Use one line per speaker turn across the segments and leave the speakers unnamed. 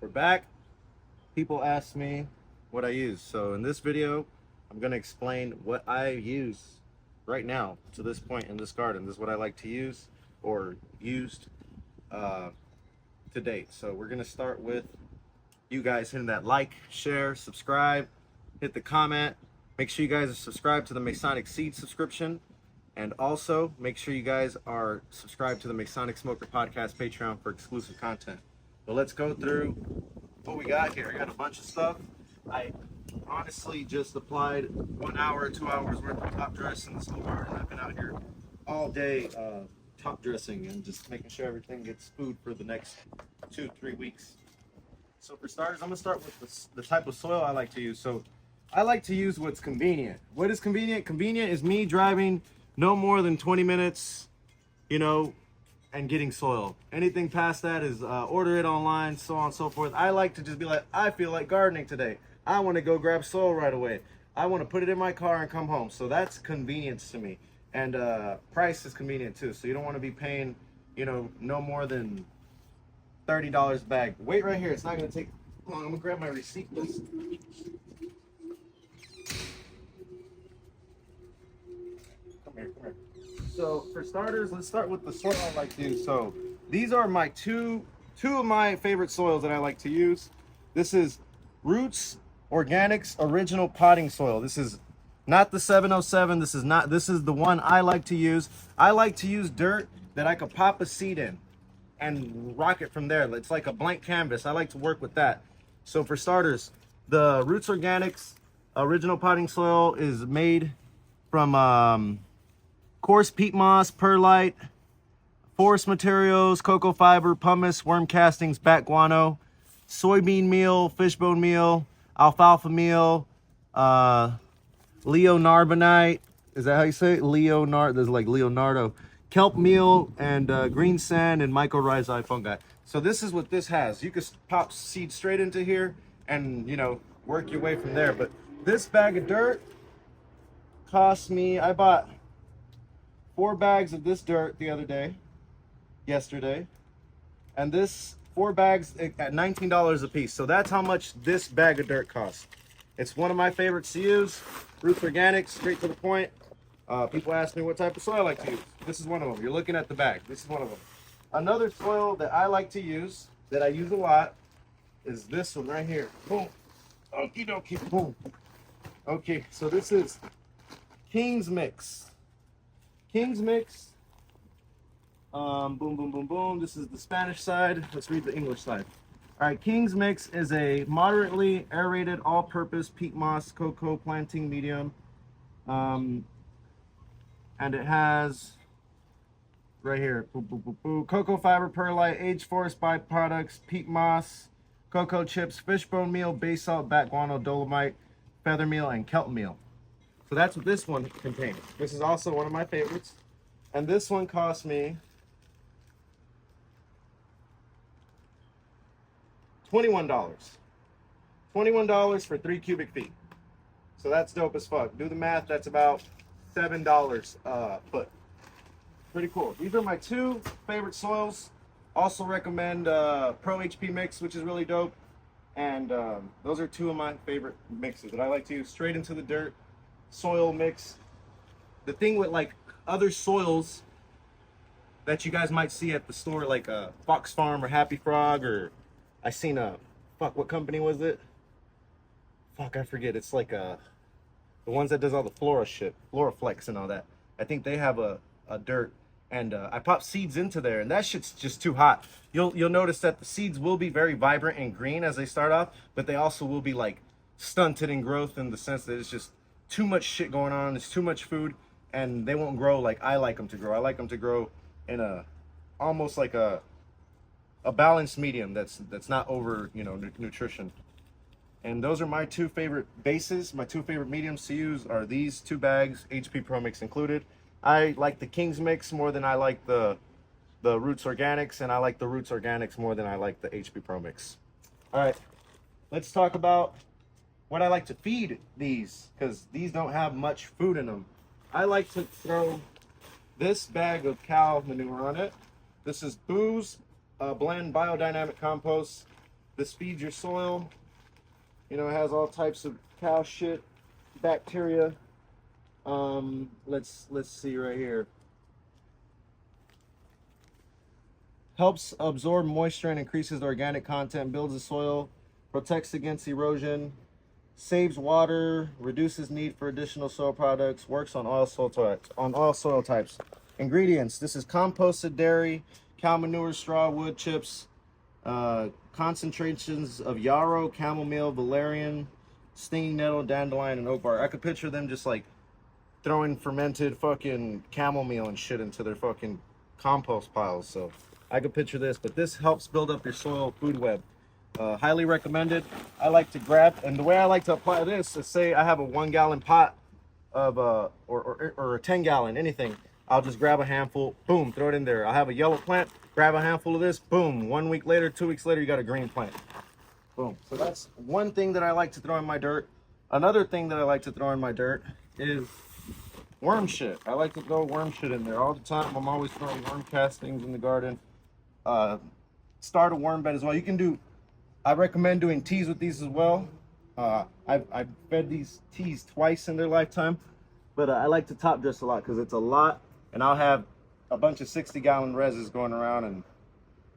We're back. People ask me what I use. So in this video, I'm going to explain what I use right now to this point in this garden. This is what I like to use or used to date. So we're going to start with you guys hitting that like, share, subscribe, hit the comment. Make sure you guys are subscribed to the Masonic Seed subscription. And also make sure you guys are subscribed to the Masonic Smoker Podcast Patreon for exclusive content. So let's go through what we got here. I got a bunch of stuff. I honestly just applied 1 hour, 2 hours worth of top dress in this whole garden. I've been out here all day top dressing and just making sure everything gets food for the next 2-3 weeks. So for starters, I'm gonna start with the type of soil I like to use. So I like to use what's convenient. What is convenient? Convenient is me driving no more than 20 minutes, and getting soil. Anything past that is order it online, so on and so forth. I like to just be like, I feel like gardening today. I want to go grab soil right away. I want to put it in my car and come home. So that's convenience to me. And price is convenient too. So you don't want to be paying, no more than $30 a bag. Wait right here. It's not going to take long. I'm going to grab my receipt list. Come here. So for starters, let's start with the soil I like to use. So these are my two of my favorite soils that I like to use. This is Roots Organics Original Potting Soil. This is not the 707. This is the one I like to use. I like to use dirt that I could pop a seed in and rock it from there. It's like a blank canvas. I like to work with that. So for starters, the Roots Organics Original Potting Soil is made from coarse peat moss, perlite, forest materials, cocoa fiber, pumice, worm castings, bat guano, soybean meal, fishbone meal, alfalfa meal, leonarbonite. Is that how you say it? There's like Leonardo. Kelp meal and green sand and mycorrhizae fungi. So this is what this has. You can pop seeds straight into here and, work your way from there. But this bag of dirt cost me, I bought 4 bags of this dirt yesterday, and this 4 bags at $19 a piece. So that's how much this bag of dirt costs. It's one of my favorites to use. Roots Organics, straight to the point. People ask me what type of soil I like to use. This is one of them. You're looking at the bag. This is one of them. Another soil that I like to use, that I use a lot, is this one right here. Boom. Okie dokie. Boom. Okay, so this is King's Mix. King's Mix. Boom, boom, boom, boom. This is the Spanish side. Let's read the English side. All right, King's Mix is a moderately aerated all-purpose peat moss cocoa planting medium. And it has right here, cocoa fiber, perlite, aged forest byproducts, peat moss, cocoa chips, fishbone meal, base salt, bat guano, dolomite, feather meal, and kelp meal. So that's what this one contains. This is also one of my favorites. And this one cost me $21. $21 for 3 cubic feet. So that's dope as fuck. Do the math, that's about $7 a foot. Pretty cool. These are my 2 favorite soils. Also recommend Pro HP Mix, which is really dope. And those are 2 of my favorite mixes that I like to use straight into the dirt. Soil mix. The thing with like other soils that you guys might see at the store, like a Fox Farm or Happy Frog, or I seen what company was it? I forget. It's like the ones that does all the Floraflex and all that. I think they have a dirt, and I pop seeds into there, and that shit's just too hot. You'll notice that the seeds will be very vibrant and green as they start off, but they also will be like stunted in growth in the sense that it's just too much shit going on. There's too much food, and they won't grow like I like them to grow. I like them to grow in almost like a balanced medium that's not over nutrition. And those are my 2 favorite bases. My 2 favorite mediums to use are these 2 bags, HP Pro Mix included. I like the King's Mix more than I like the Roots Organics, and I like the Roots Organics more than I like the HP Pro Mix. All right, let's talk about what I like to feed these, because these don't have much food in them. I like to throw this bag of cow manure on it. This is Boo's Blend Biodynamic Compost. This feeds your soil. You know, it has all types of cow shit, bacteria. Let's see right here. Helps absorb moisture and increases the organic content, builds the soil, protects against erosion, saves water, reduces need for additional soil products, works on all soil types. Ingredients: this is composted dairy, cow manure, straw, wood chips, concentrations of yarrow, chamomile, valerian, stinging nettle, dandelion, and oak bark. I could picture them just like throwing fermented fucking chamomile and shit into their fucking compost piles. So I could picture this, but this helps build up your soil food web. Highly recommended. I like to grab, and the way I like to apply this is, say I have a 1 gallon pot of or a 10 gallon, anything. I'll just grab a handful, boom, throw it in there. I'll have a yellow plant, grab a handful of this, boom. 1 week later, 2 weeks later, you got a green plant. Boom. So that's one thing that I like to throw in my dirt. Another thing that I like to throw in my dirt is worm shit. I like to throw worm shit in there all the time. I'm always throwing worm castings in the garden. Start a worm bed as well. You can do, I recommend doing teas with these as well. I've fed these teas twice in their lifetime, but I like to top dress a lot because it's a lot, and I'll have a bunch of 60-gallon reses going around, and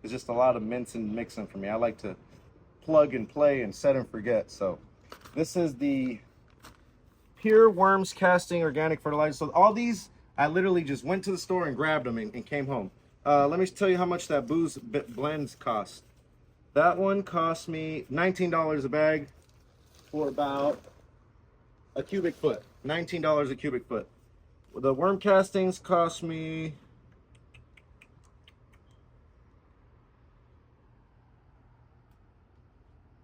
it's just a lot of mincing and mixing for me. I like to plug and play and set and forget. So this is the Pure Worms Casting Organic Fertilizer. So all these, I literally just went to the store and grabbed them and came home. Let me tell you how much that booze blends cost. That one cost me $19 a bag for about a cubic foot. $19 a cubic foot. The worm castings cost me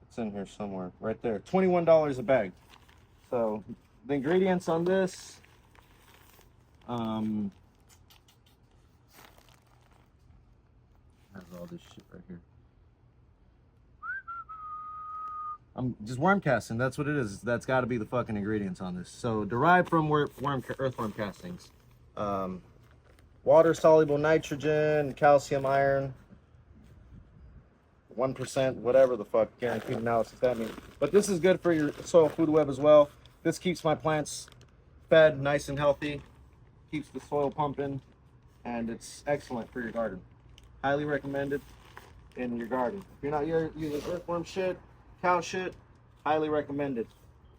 it's in here somewhere, right there. $21 a bag. So the ingredients on this, has all this shit right here. I'm just worm casting. That's what it is. That's got to be the fucking ingredients on this. So derived from earthworm castings, water soluble nitrogen, calcium, iron, 1%, whatever the fuck guaranteed analysis that means. But this is good for your soil food web as well. This keeps my plants fed, nice and healthy, keeps the soil pumping, and it's excellent for your garden. Highly recommended in your garden. If you're not using earthworm shit, cow shit, highly recommended.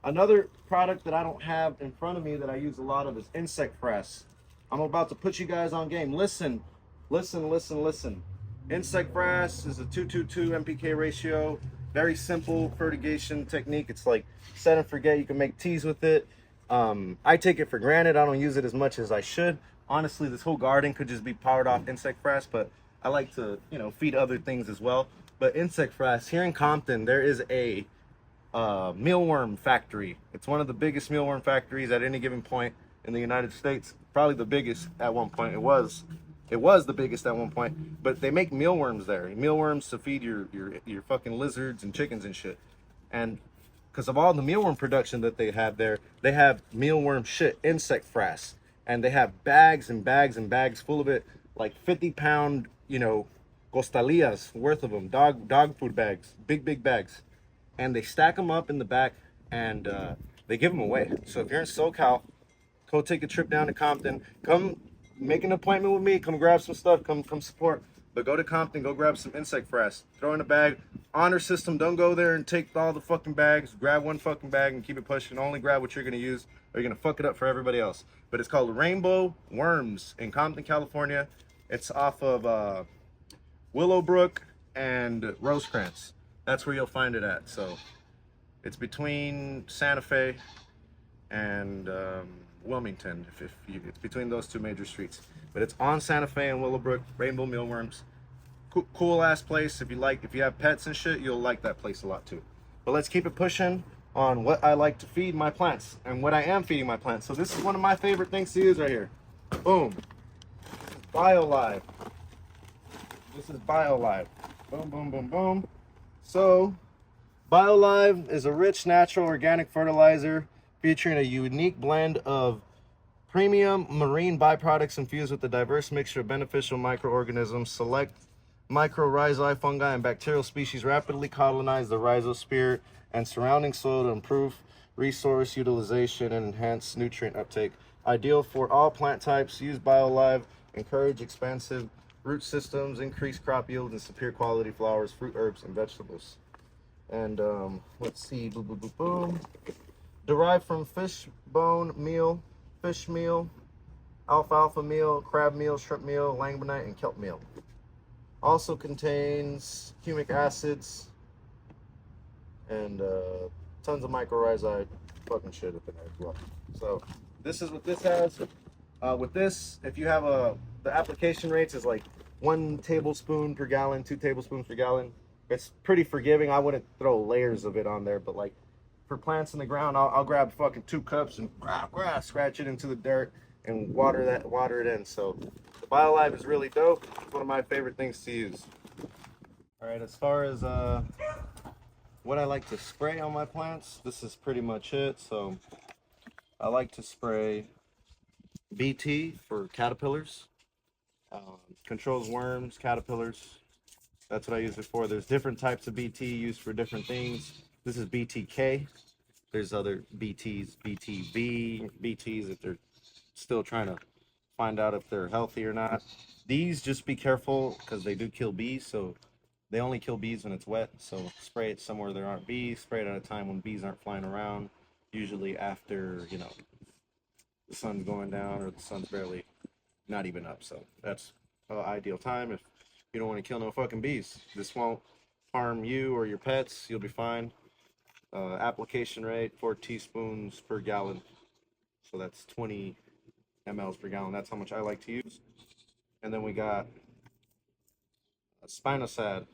Another product that I don't have in front of me that I use a lot of is insect frass. I'm about to put you guys on game. Listen, listen, listen, listen. Insect frass is a 2:2 NPK ratio. Very simple fertigation technique. It's like set and forget. You can make teas with it. I take it for granted. I don't use it as much as I should. Honestly, this whole garden could just be powered off insect frass, but I like to, you know, feed other things as well. But insect frass, here in Compton, there is a mealworm factory. It's one of the biggest mealworm factories at any given point in the United States. Probably the biggest at one point. It was the biggest at one point. But they make mealworms there. Mealworms to feed your fucking lizards and chickens and shit. And because of all the mealworm production that they have there, they have mealworm shit, insect frass. And they have bags and bags and bags full of it, like 50-pound, you know, costalillas worth of them, dog food bags, big bags, and they stack them up in the back, and they give them away. So if you're in SoCal, go take a trip down to Compton, come make an appointment with me, come grab some stuff, come support. But go to Compton, go grab some insect frass, throw in a bag. Honor system, don't go there and take all the fucking bags. Grab one fucking bag and keep it pushing. Only grab what you're gonna use, or you're gonna fuck it up for everybody else. But it's called Rainbow Worms in Compton, California. It's off of Willowbrook and Rosecrans. That's where you'll find it at. So it's between Santa Fe and Wilmington. It's between those two major streets. But it's on Santa Fe and Willowbrook. Rainbow Mealworms. Cool ass place. If you have pets and shit, you'll like that place a lot too. But let's keep it pushing on what I like to feed my plants and what I am feeding my plants. So this is one of my favorite things to use right here. Boom. BioLive. This is BioLive. Boom, boom, boom, boom. So, BioLive is a rich, natural, organic fertilizer featuring a unique blend of premium marine byproducts infused with a diverse mixture of beneficial microorganisms. Select Mycorrhizae, fungi, and bacterial species rapidly colonize the rhizosphere and surrounding soil to improve resource utilization and enhance nutrient uptake. Ideal for all plant types. Use BioLive. Encourage expansive root systems, increase crop yield, and superior quality flowers, fruit, herbs, and vegetables. And let's see, boom, boom, boom, boom. Derived from fish bone meal, fish meal, alfalfa meal, crab meal, shrimp meal, langbonite, and kelp meal. Also contains humic acids and tons of mycorrhizae fucking shit up in there as well. So this is what this has. With this, if you have the application rates is like 1 tablespoon per gallon, 2 tablespoons per gallon. It's pretty forgiving. I wouldn't throw layers of it on there, but like for plants in the ground, I'll grab fucking 2 cups and scratch it into the dirt and water it in. So the BioLive is really dope. It's one of my favorite things to use. All right, as far as what I like to spray on my plants, this is pretty much it. So I like to spray BT for caterpillars. Controls worms, caterpillars. That's what I use it for. There's different types of BT used for different things. This is BTK. There's other BTs, BTV, BTs if they're still trying to find out if they're healthy or not. These, just be careful because they do kill bees. So they only kill bees when it's wet. So spray it somewhere there aren't bees. Spray it at a time when bees aren't flying around. Usually after, you know, the sun's going down or the sun's barely not even up. So that's ideal time if you don't want to kill no fucking bees. This won't harm you or your pets. You'll be fine. Application rate 4 teaspoons per gallon. So that's 20 mLs per gallon. That's how much I like to use. And then we got a spinosad.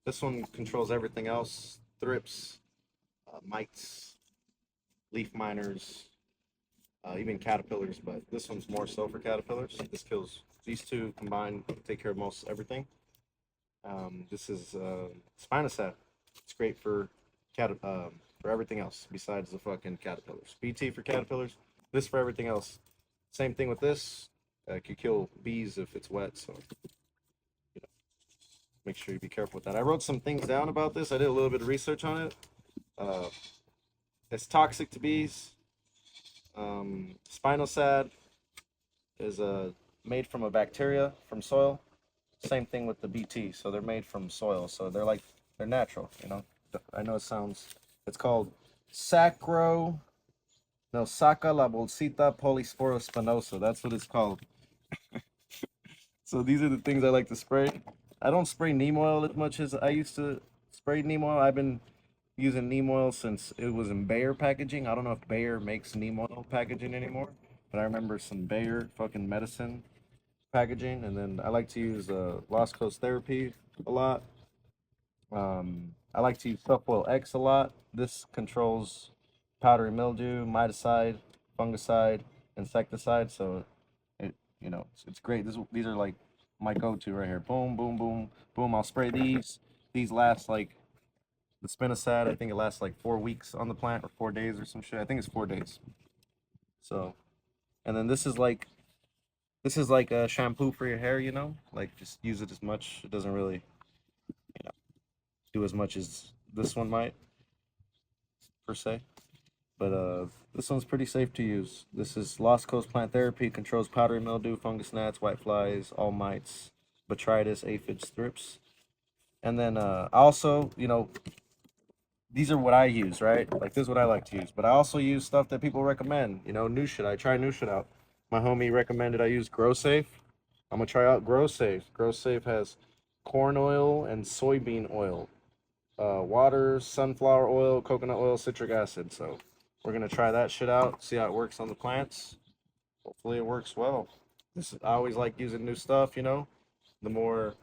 This one controls everything else. Thrips, mites, leaf miners, even caterpillars, but this one's more so for caterpillars. This kills these two combined, take care of most everything. This is spinosad. It's great for for everything else besides the fucking caterpillars. BT for caterpillars. This for everything else. Same thing with this. Could kill bees if it's wet. So you know, make sure you be careful with that. I wrote some things down about this. I did a little bit of research on it. It's toxic to bees. Spinosad is made from a bacteria from soil. Same thing with the BT. So they're made from soil. So they're natural. You know. I know it's called Sacca la bolsita polysporospinosa. That's what it's called. So these are the things I like to spray. I don't spray neem oil as much as I used to spray neem oil. I've been using neem oil since it was in Bayer packaging. I don't know if Bayer makes neem oil packaging anymore, but I remember some Bayer fucking medicine packaging. And then I like to use Lost Coast Therapy a lot. I like to use Sulfoil X a lot. This controls powdery mildew, miticide, fungicide, insecticide. So it's great. These are like my go-to right here. Boom, boom, boom, boom. I'll spray these. These last like the spinosad. I think it lasts like 4 weeks on the plant or 4 days or some shit. I think it's 4 days. So, and then this is like a shampoo for your hair. You know, like just use it as much. It doesn't really do as much as this one might per se, but this one's pretty safe to use. This is Lost Coast Plant Therapy. Controls powdery mildew, fungus gnats, white flies, all mites, botrytis, aphids, thrips. And then also, these are what I use, right? Like this is what I like to use, but I also use stuff that people recommend. New shit. I try new shit out. My homie recommended I use Grow Safe. I'm gonna try out Grow Safe. Grow Safe has corn oil and soybean oil, water, sunflower oil, coconut oil, citric acid. So we're gonna try that shit out, see how it works on the plants. Hopefully it works well. I always like using new stuff. The more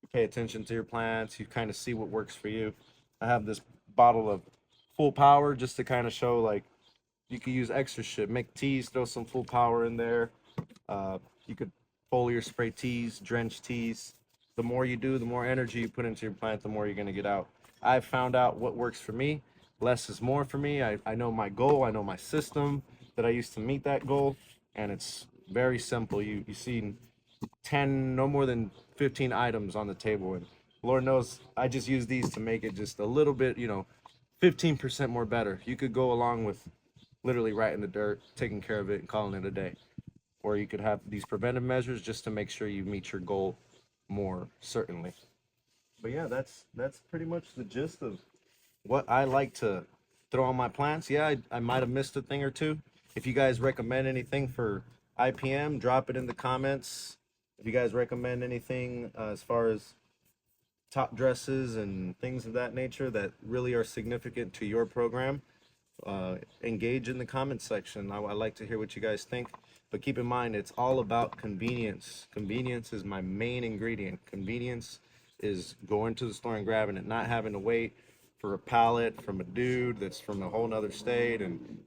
you pay attention to your plants, you kind of see what works for you. I have this bottle of full power just to kind of show like you could use extra shit. Make teas, throw some full power in there. You could foliar spray teas, drench teas. The more you do, the more energy you put into your plant, the more you're gonna get out. I've found out what works for me. Less is more for me. I know my goal. I know my system that I use to meet that goal, and it's very simple. You seen 10, no more than 15 items on the table. And Lord knows I just use these to make it just a little bit, 15% more better. You could go along with literally right in the dirt, taking care of it and calling it a day. Or you could have these preventive measures just to make sure you meet your goal more certainly. But yeah, that's pretty much the gist of what I like to throw on my plants. Yeah, I might have missed a thing or two. If you guys recommend anything for IPM, drop it in the comments. If you guys recommend anything as far as top dresses and things of that nature that really are significant to your program, engage in the comment section. I like to hear what you guys think. But keep in mind, it's all about convenience. Convenience is my main ingredient. Convenience is going to the store and grabbing it, not having to wait for a pallet from a dude that's from a whole nother state. And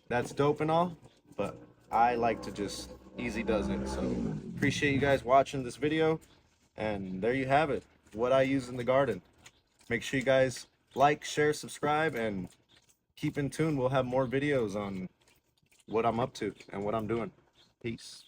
that's dope and all, but I like to just easy does it. So appreciate you guys watching this video. And there you have it, what I use in the garden. Make sure you guys like, share, subscribe, and keep in tune. We'll have more videos on what I'm up to and what I'm doing. Peace.